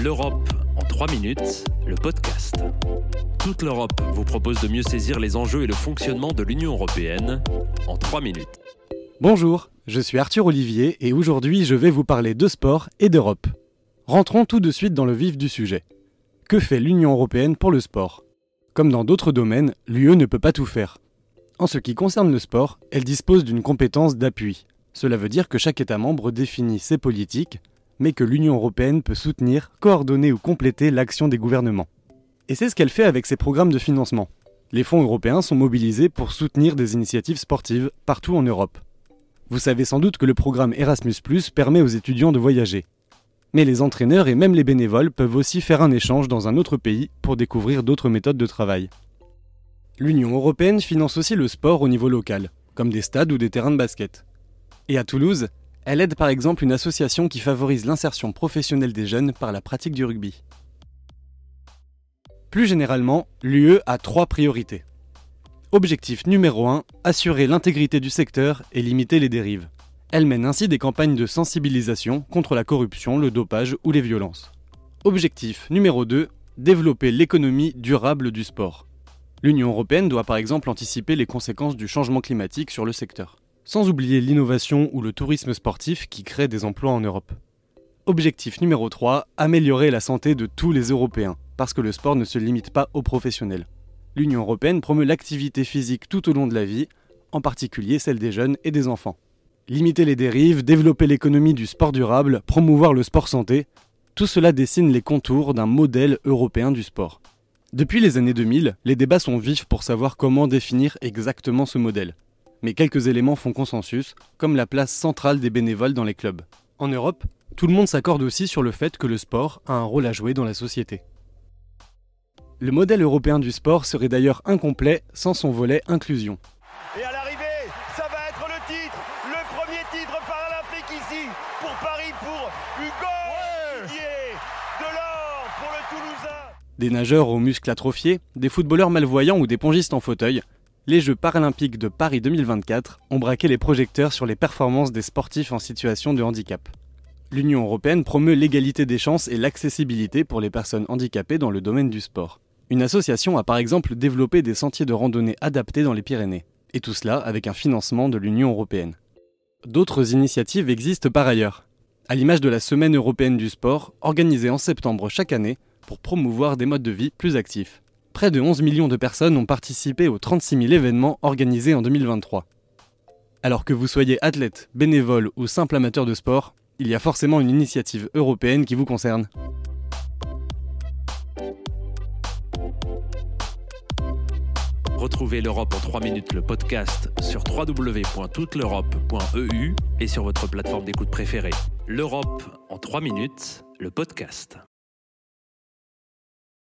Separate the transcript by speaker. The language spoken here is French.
Speaker 1: L'Europe en 3 minutes, le podcast. Toute l'Europe vous propose de mieux saisir les enjeux et le fonctionnement de l'Union européenne en 3 minutes.
Speaker 2: Bonjour, je suis Arthur Olivier et aujourd'hui je vais vous parler de sport et d'Europe. Rentrons tout de suite dans le vif du sujet. Que fait l'Union européenne pour le sport ? Comme dans d'autres domaines, l'UE ne peut pas tout faire. En ce qui concerne le sport, elle dispose d'une compétence d'appui. Cela veut dire que chaque État membre définit ses politiques, mais que l'Union européenne peut soutenir, coordonner ou compléter l'action des gouvernements. Et c'est ce qu'elle fait avec ses programmes de financement. Les fonds européens sont mobilisés pour soutenir des initiatives sportives partout en Europe. Vous savez sans doute que le programme Erasmus+ permet aux étudiants de voyager. Mais les entraîneurs et même les bénévoles peuvent aussi faire un échange dans un autre pays pour découvrir d'autres méthodes de travail. L'Union européenne finance aussi le sport au niveau local, comme des stades ou des terrains de basket. Et à Toulouse, elle aide par exemple une association qui favorise l'insertion professionnelle des jeunes par la pratique du rugby. Plus généralement, l'UE a 3 priorités. Objectif numéro 1, assurer l'intégrité du secteur et limiter les dérives. Elle mène ainsi des campagnes de sensibilisation contre la corruption, le dopage ou les violences. Objectif numéro 2, développer l'économie durable du sport. L'Union européenne doit par exemple anticiper les conséquences du changement climatique sur le secteur. Sans oublier l'innovation ou le tourisme sportif qui crée des emplois en Europe. Objectif numéro 3, améliorer la santé de tous les Européens, parce que le sport ne se limite pas aux professionnels. L'Union européenne promeut l'activité physique tout au long de la vie, en particulier celle des jeunes et des enfants. Limiter les dérives, développer l'économie du sport durable, promouvoir le sport santé, tout cela dessine les contours d'un modèle européen du sport. Depuis les années 2000, les débats sont vifs pour savoir comment définir exactement ce modèle. Mais quelques éléments font consensus, comme la place centrale des bénévoles dans les clubs. En Europe, tout le monde s'accorde aussi sur le fait que le sport a un rôle à jouer dans la société. Le modèle européen du sport serait d'ailleurs incomplet sans son volet inclusion.
Speaker 3: Et à l'arrivée, ça va être le premier titre paralympique ici, pour Paris, pour Hugo Didier, de l'or pour le Toulousain.
Speaker 2: Des nageurs aux muscles atrophiés, des footballeurs malvoyants ou des pongistes en fauteuil, les Jeux paralympiques de Paris 2024 ont braqué les projecteurs sur les performances des sportifs en situation de handicap. L'Union européenne promeut l'égalité des chances et l'accessibilité pour les personnes handicapées dans le domaine du sport. Une association a par exemple développé des sentiers de randonnée adaptés dans les Pyrénées, et tout cela avec un financement de l'Union européenne. D'autres initiatives existent par ailleurs, à l'image de la Semaine européenne du sport, organisée en septembre chaque année pour promouvoir des modes de vie plus actifs. Près de 11 millions de personnes ont participé aux 36 000 événements organisés en 2023. Alors que vous soyez athlète, bénévole ou simple amateur de sport, il y a forcément une initiative européenne qui vous concerne.
Speaker 1: Retrouvez l'Europe en 3 minutes, le podcast, sur www.touteleurope.eu et sur votre plateforme d'écoute préférée. L'Europe en 3 minutes, le podcast.